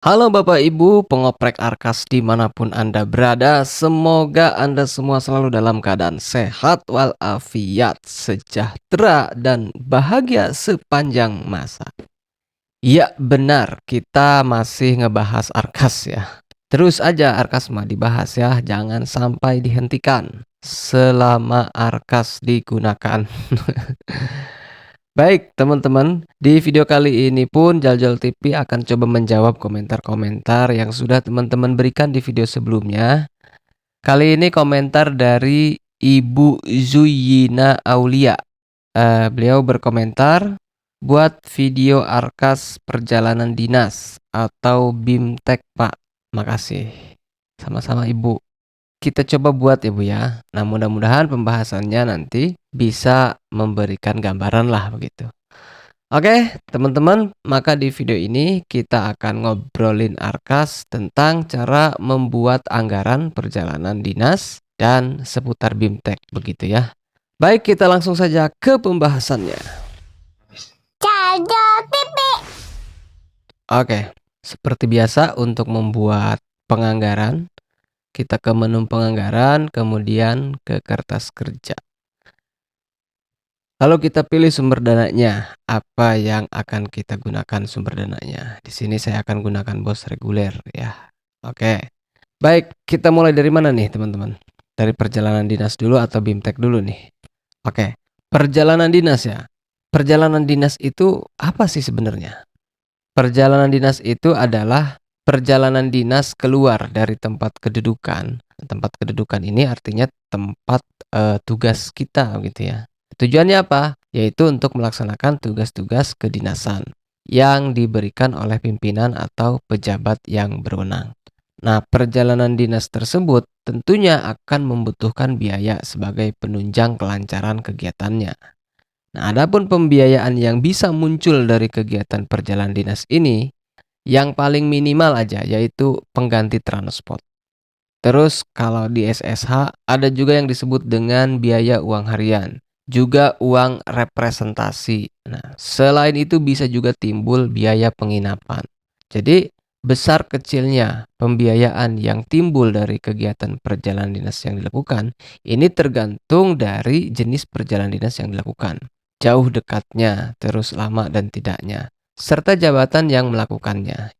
Halo Bapak Ibu pengoprek Arkas dimanapun Anda berada, semoga Anda semua selalu dalam keadaan sehat walafiat, sejahtera dan bahagia sepanjang masa. Iya benar, kita masih ngebahas Arkas ya. Terus aja Arkas mah dibahas ya, jangan sampai dihentikan selama Arkas digunakan. Baik, teman-teman, di video kali ini pun Jaljal TV akan coba menjawab komentar-komentar yang sudah teman-teman berikan di video sebelumnya. Kali ini komentar dari Ibu Zuyina Aulia. Beliau berkomentar, buat video Arkas perjalanan dinas atau BIMTEK, Pak. Makasih. Sama-sama Ibu. Kita coba buat ya Bu ya. Nah mudah-mudahan pembahasannya nanti bisa memberikan gambaran lah begitu. Oke, teman-teman, maka di video ini kita akan ngobrolin Arkas tentang cara membuat anggaran perjalanan dinas dan seputar BIMTEK begitu ya. Baik, kita langsung saja ke pembahasannya. Jaljal TV. Oke, seperti biasa untuk membuat penganggaran, kita ke menu penganggaran, kemudian ke kertas kerja. Lalu kita pilih sumber dananya, apa yang akan kita gunakan sumber dananya. Di sini saya akan gunakan BOS reguler ya. Oke. Baik, kita mulai dari mana nih teman-teman? Dari perjalanan dinas dulu atau BIMTEK dulu nih? Oke. Perjalanan dinas ya. Perjalanan dinas itu apa sih sebenarnya? Perjalanan dinas itu adalah perjalanan dinas keluar dari tempat kedudukan. Tempat kedudukan ini artinya tempat tugas kita gitu ya. Tujuannya apa? Yaitu untuk melaksanakan tugas-tugas kedinasan yang diberikan oleh pimpinan atau pejabat yang berwenang. Nah, perjalanan dinas tersebut tentunya akan membutuhkan biaya sebagai penunjang kelancaran kegiatannya. Nah, adapun pembiayaan yang bisa muncul dari kegiatan perjalanan dinas ini, yang paling minimal aja yaitu pengganti transport. Terus kalau di SSH ada juga yang disebut dengan biaya uang harian, juga uang representasi. Nah, selain itu bisa juga timbul biaya penginapan. Jadi, besar kecilnya pembiayaan yang timbul dari kegiatan perjalanan dinas yang dilakukan, ini tergantung dari jenis perjalanan dinas yang dilakukan. Jauh dekatnya, terus lama dan tidaknya, serta jabatan yang melakukannya.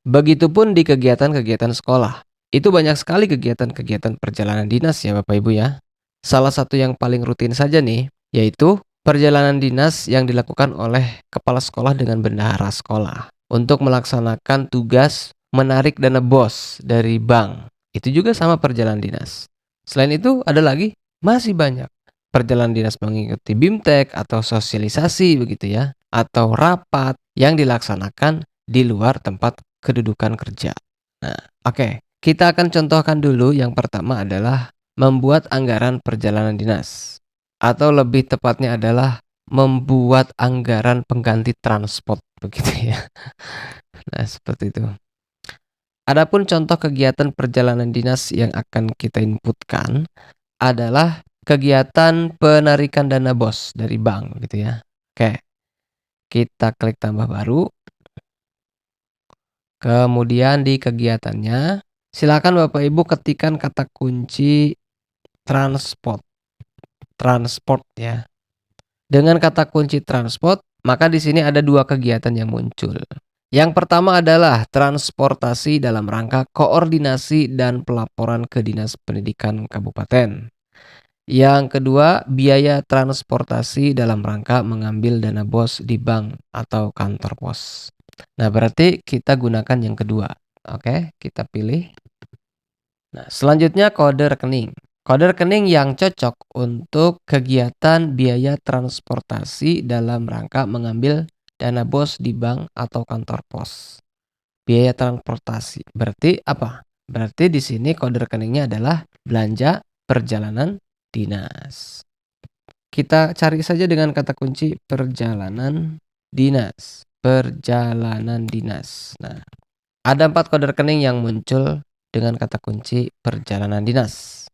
Begitupun di kegiatan-kegiatan sekolah. Itu banyak sekali kegiatan-kegiatan perjalanan dinas ya Bapak Ibu ya. Salah satu yang paling rutin saja nih, yaitu perjalanan dinas yang dilakukan oleh kepala sekolah dengan bendahara sekolah untuk melaksanakan tugas menarik dana BOS dari bank. Itu juga sama perjalanan dinas. Selain itu ada lagi, masih banyak. Perjalanan dinas mengikuti BIMTEK atau sosialisasi begitu ya, atau rapat yang dilaksanakan di luar tempat kedudukan kerja. Nah, oke. Kita akan contohkan dulu yang pertama adalah membuat anggaran perjalanan dinas. Atau lebih tepatnya adalah membuat anggaran pengganti transport begitu ya. Nah, seperti itu. Adapun contoh kegiatan perjalanan dinas yang akan kita inputkan adalah kegiatan penarikan dana BOS dari bank gitu ya. Oke. Kita klik tambah baru. Kemudian di kegiatannya, silakan Bapak Ibu ketikkan kata kunci transport. Transport ya. Dengan kata kunci transport, maka di sini ada dua kegiatan yang muncul. Yang pertama adalah transportasi dalam rangka koordinasi dan pelaporan ke Dinas Pendidikan Kabupaten. Yang kedua, biaya transportasi dalam rangka mengambil dana BOS di bank atau kantor pos. Nah, berarti kita gunakan yang kedua. Oke, kita pilih. Nah, selanjutnya kode rekening. Kode rekening yang cocok untuk kegiatan biaya transportasi dalam rangka mengambil dana BOS di bank atau kantor pos. Biaya transportasi. Berarti apa? Berarti di sini kode rekeningnya adalah belanja perjalanan dinas. Kita cari saja dengan kata kunci perjalanan dinas. Perjalanan dinas. Nah, ada 4 kode rekening yang muncul dengan kata kunci perjalanan dinas.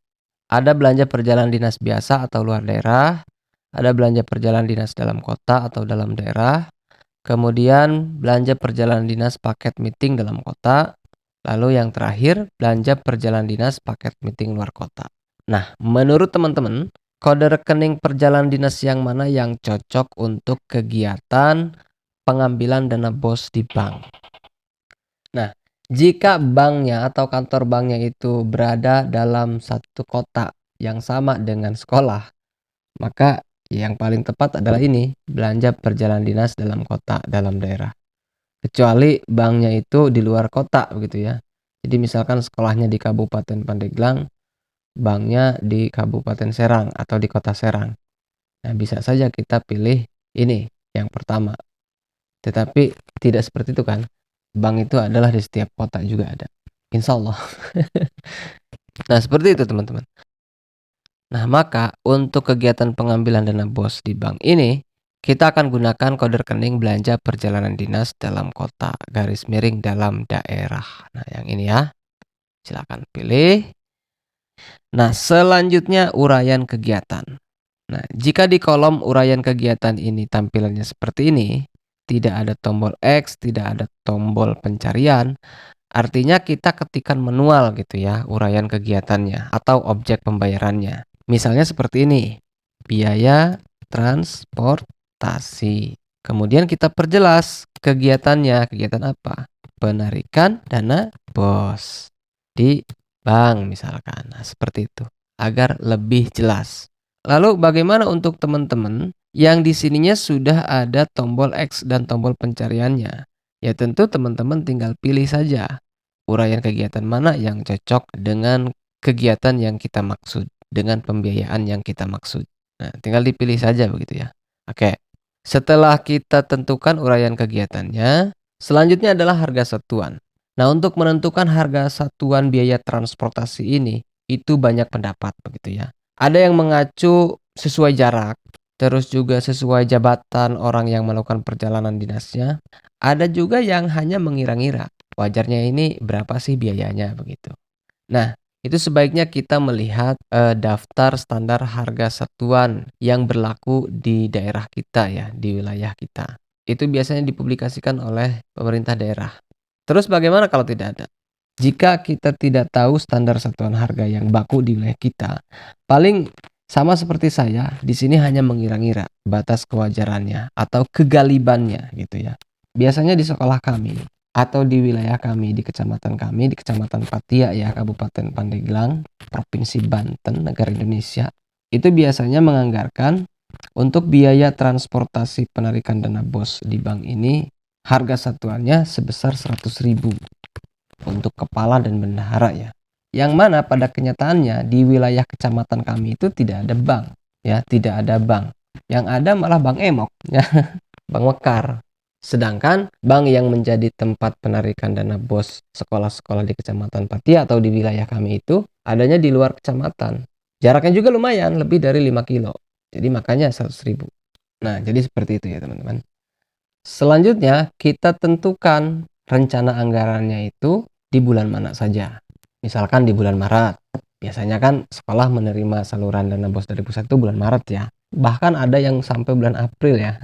Ada belanja perjalanan dinas biasa atau luar daerah. Ada belanja perjalanan dinas dalam kota atau dalam daerah. Kemudian belanja perjalanan dinas paket meeting dalam kota. Lalu yang terakhir, belanja perjalanan dinas paket meeting luar kota. Nah, menurut teman-teman, kode rekening perjalanan dinas yang mana yang cocok untuk kegiatan pengambilan dana BOS di bank? Nah, jika banknya atau kantor banknya itu berada dalam satu kota yang sama dengan sekolah, maka yang paling tepat adalah ini, belanja perjalanan dinas dalam kota, dalam daerah. Kecuali banknya itu di luar kota begitu ya. Jadi misalkan sekolahnya di Kabupaten Pandeglang, banknya di Kabupaten Serang atau di Kota Serang. Nah, bisa saja kita pilih ini yang pertama. Tetapi tidak seperti itu kan. Bank itu adalah di setiap kota juga ada. Insya Allah. Nah, seperti itu teman-teman. Nah, maka untuk kegiatan pengambilan dana BOS di bank ini, kita akan gunakan kode rekening belanja perjalanan dinas dalam kota, garis miring dalam daerah. Nah, yang ini ya. Silakan pilih. Nah, selanjutnya uraian kegiatan. Nah, jika di kolom uraian kegiatan ini tampilannya seperti ini, tidak ada tombol X, tidak ada tombol pencarian, artinya kita ketikkan manual gitu ya, uraian kegiatannya atau objek pembayarannya. Misalnya seperti ini, biaya transportasi. Kemudian kita perjelas kegiatannya, kegiatan apa? Penarikan dana BOS di bank misalkan. Nah, seperti itu, agar lebih jelas. Lalu bagaimana untuk teman-teman yang di sininya sudah ada tombol X dan tombol pencariannya? Ya tentu teman-teman tinggal pilih saja uraian kegiatan mana yang cocok dengan kegiatan yang kita maksud, dengan pembiayaan yang kita maksud. Nah, tinggal dipilih saja begitu ya. Oke. Setelah kita tentukan uraian kegiatannya, selanjutnya adalah harga satuan. Nah, untuk menentukan harga satuan biaya transportasi ini, itu banyak pendapat begitu ya. Ada yang mengacu sesuai jarak, terus juga sesuai jabatan orang yang melakukan perjalanan dinasnya. Ada juga yang hanya mengira-ngira, wajarnya ini berapa sih biayanya begitu. Nah, itu sebaiknya kita melihat daftar standar harga satuan yang berlaku di daerah kita ya, di wilayah kita. Itu biasanya dipublikasikan oleh pemerintah daerah. Terus bagaimana kalau tidak ada? Jika kita tidak tahu standar satuan harga yang baku di wilayah kita, paling sama seperti saya, di sini hanya mengira-ngira batas kewajarannya atau kegalibannya gitu ya. Biasanya di sekolah kami atau di wilayah kami, di Kecamatan Patia ya, Kabupaten Pandeglang, Provinsi Banten, negara Indonesia, itu biasanya menganggarkan untuk biaya transportasi penarikan dana BOS di bank ini, harga satuannya sebesar 100.000 untuk kepala dan bendahara ya. Yang mana pada kenyataannya di wilayah kecamatan kami itu tidak ada bank ya, tidak ada bank. Yang ada malah bank emok ya, bank mekar. Sedangkan bank yang menjadi tempat penarikan dana BOS sekolah-sekolah di Kecamatan Patia atau di wilayah kami itu adanya di luar kecamatan. Jaraknya juga lumayan, lebih dari 5 kilo. Jadi makanya 100.000. Nah, jadi seperti itu ya teman-teman. Selanjutnya kita tentukan rencana anggarannya itu di bulan mana saja. Misalkan di bulan Maret. Biasanya kan sekolah menerima saluran dana BOS dari pusat itu bulan Maret ya. Bahkan ada yang sampai bulan April ya.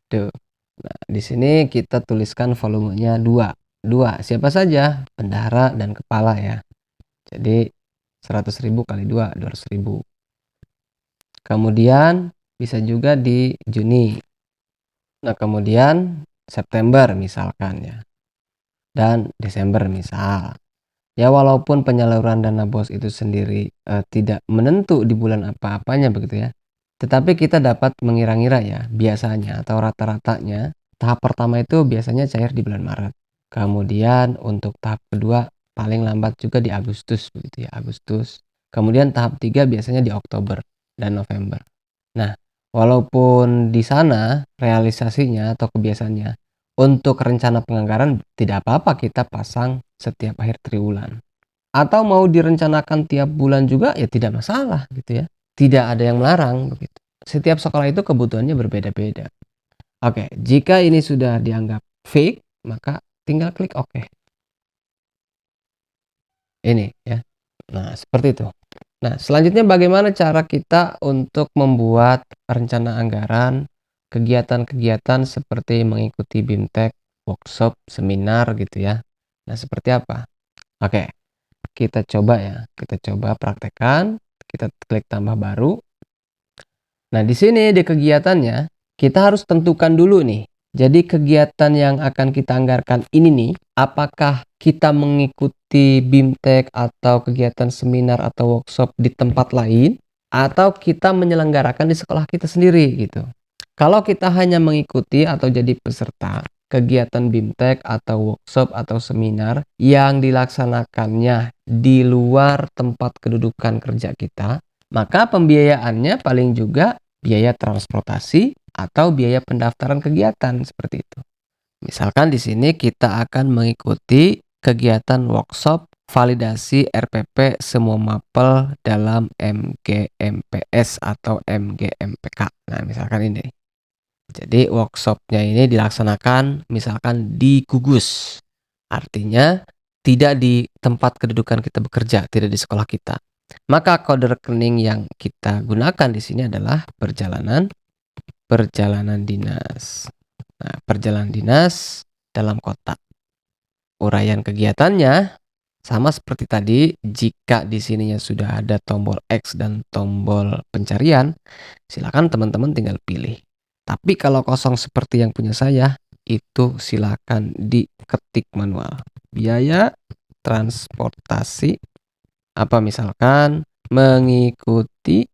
Tuh. Nah, di sini kita tuliskan volumenya 2. 2 siapa saja? Bendahara dan kepala ya. Jadi 100.000 kali 2, 200.000. Kemudian bisa juga di Juni. Nah, kemudian September misalkan ya. Dan Desember misal. Ya walaupun penyaluran dana BOS itu sendiri tidak menentu di bulan apa-apanya begitu ya. Tetapi kita dapat mengira-ngira ya, biasanya atau rata-ratanya tahap pertama itu biasanya cair di bulan Maret. Kemudian untuk tahap kedua paling lambat juga di Agustus begitu ya, Agustus. Kemudian tahap 3 biasanya di Oktober dan November. Nah, walaupun di sana realisasinya atau kebiasaannya untuk rencana penganggaran tidak apa-apa kita pasang setiap akhir triwulan. Atau mau direncanakan tiap bulan juga ya tidak masalah gitu ya. Tidak ada yang melarang begitu. Setiap sekolah itu kebutuhannya berbeda-beda. Oke, jika ini sudah dianggap fake, maka tinggal klik oke. Ini ya. Nah, seperti itu. Nah, selanjutnya bagaimana cara kita untuk membuat rencana anggaran kegiatan-kegiatan seperti mengikuti BIMTEK, workshop, seminar gitu ya. Nah, seperti apa? Oke, kita coba ya. Kita coba praktekkan, kita klik tambah baru. Nah, di sini di kegiatannya, kita harus tentukan dulu nih. Jadi kegiatan yang akan kita anggarkan ini nih, apakah kita mengikuti BIMTEK atau kegiatan seminar atau workshop di tempat lain, atau kita menyelenggarakan di sekolah kita sendiri gitu. Kalau kita hanya mengikuti atau jadi peserta kegiatan BIMTEK atau workshop atau seminar yang dilaksanakannya di luar tempat kedudukan kerja kita, maka pembiayaannya paling juga biaya transportasi atau biaya pendaftaran kegiatan seperti itu. Misalkan di sini kita akan mengikuti kegiatan workshop validasi RPP semua mapel dalam MGMPS atau MGMPK. Nah, misalkan ini. Jadi workshopnya ini dilaksanakan misalkan di Gugus. Artinya tidak di tempat kedudukan kita bekerja, tidak di sekolah kita. Maka kode rekening yang kita gunakan di sini adalah perjalanan dinas. Nah, perjalanan dinas dalam kotak. Uraian kegiatannya sama seperti tadi, jika di sininya sudah ada tombol X dan tombol pencarian, silakan teman-teman tinggal pilih. Tapi kalau kosong seperti yang punya saya, itu silakan diketik manual. Biaya transportasi apa misalkan mengikuti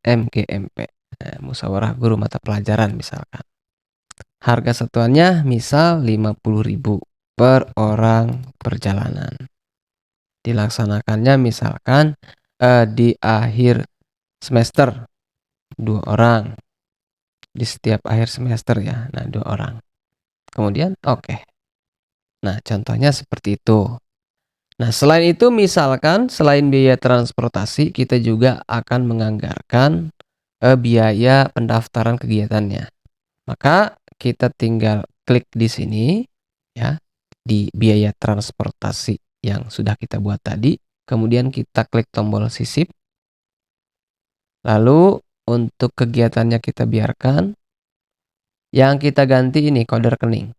MGMP, musyawarah guru mata pelajaran misalkan. Harga satuannya misal 50.000 per orang perjalanan. Dilaksanakannya misalkan di akhir semester 2 orang. Di setiap akhir semester ya. Nah, 2 orang. Kemudian oke. Nah, contohnya seperti itu. Nah, selain itu misalkan selain biaya transportasi, kita juga akan menganggarkan biaya pendaftaran kegiatannya. Maka kita tinggal klik di sini ya, di biaya transportasi yang sudah kita buat tadi. Kemudian kita klik tombol sisip. Lalu untuk kegiatannya kita biarkan. Yang kita ganti ini kode rekening.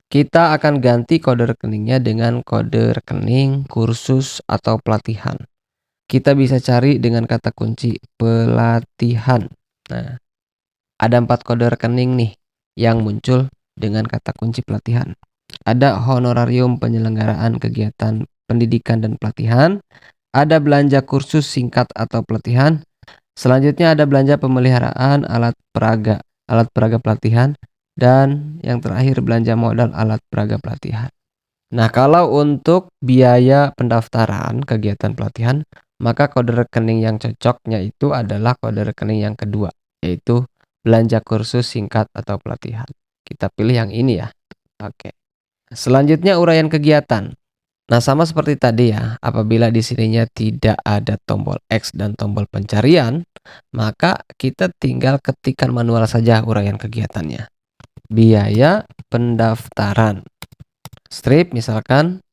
Kita akan ganti kode rekeningnya dengan kode rekening kursus atau pelatihan. Kita bisa cari dengan kata kunci pelatihan. Nah, ada 4 kode rekening nih yang muncul dengan kata kunci pelatihan. Ada honorarium penyelenggaraan kegiatan pendidikan dan pelatihan. Ada belanja kursus singkat atau pelatihan. Selanjutnya ada belanja pemeliharaan alat peraga pelatihan. Dan yang terakhir belanja modal alat peraga pelatihan. Nah, kalau untuk biaya pendaftaran kegiatan pelatihan, maka kode rekening yang cocoknya itu adalah kode rekening yang kedua, yaitu belanja kursus singkat atau pelatihan. Kita pilih yang ini ya. Oke. Selanjutnya uraian kegiatan. Nah, sama seperti tadi ya, apabila di sininya tidak ada tombol X dan tombol pencarian, maka kita tinggal ketikkan manual saja uraian kegiatannya. Biaya pendaftaran. Strip misalkan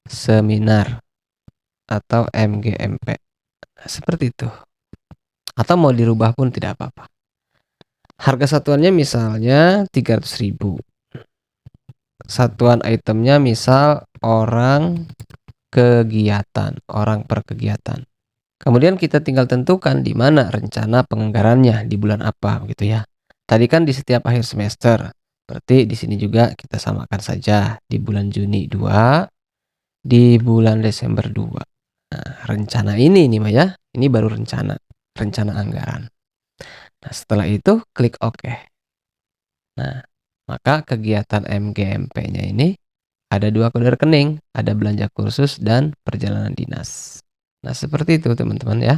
seminar atau MGMP. Seperti itu. Atau mau dirubah pun tidak apa-apa. Harga satuannya misalnya 300.000. Satuan itemnya misal orang kegiatan, orang per kegiatan. Kemudian kita tinggal tentukan di mana rencana penganggarannya, di bulan apa gitu ya. Tadi kan di setiap akhir semester. Berarti di sini juga kita samakan saja di bulan Juni 2, di bulan Desember 2. Nah, rencana ini nih Maya, ini baru rencana anggaran. Nah, setelah itu klik OK. Nah, maka kegiatan MGMP-nya ini ada 2 kode rekening, ada belanja kursus dan perjalanan dinas. Nah, seperti itu teman-teman ya.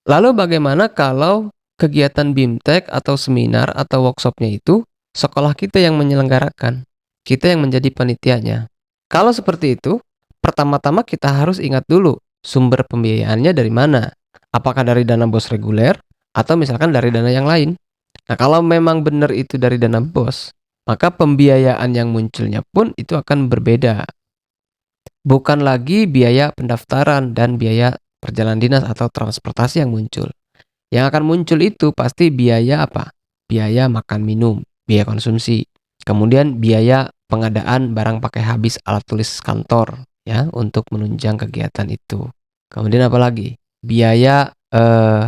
Lalu bagaimana kalau kegiatan BIMTEK atau seminar atau workshopnya itu sekolah kita yang menyelenggarakan, kita yang menjadi panitianya? Kalau seperti itu, pertama-tama kita harus ingat dulu sumber pembiayaannya dari mana. Apakah dari dana BOS reguler atau misalkan dari dana yang lain? Nah, kalau memang benar itu dari dana BOS, maka pembiayaan yang munculnya pun itu akan berbeda. Bukan lagi biaya pendaftaran dan biaya perjalanan dinas atau transportasi yang muncul. Yang akan muncul itu pasti biaya apa? Biaya makan minum, biaya konsumsi. Kemudian biaya pengadaan barang pakai habis alat tulis kantor ya untuk menunjang kegiatan itu. Kemudian apa lagi? Biaya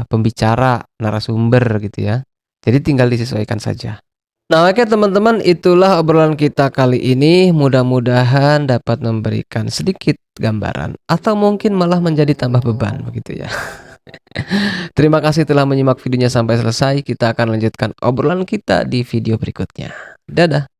pembicara, narasumber gitu ya. Jadi tinggal disesuaikan saja. Nah, oke teman-teman, itulah obrolan kita kali ini. Mudah-mudahan dapat memberikan sedikit gambaran atau mungkin malah menjadi tambah beban begitu ya. Terima kasih telah menyimak videonya sampai selesai. Kita akan lanjutkan obrolan kita di video berikutnya. Dadah.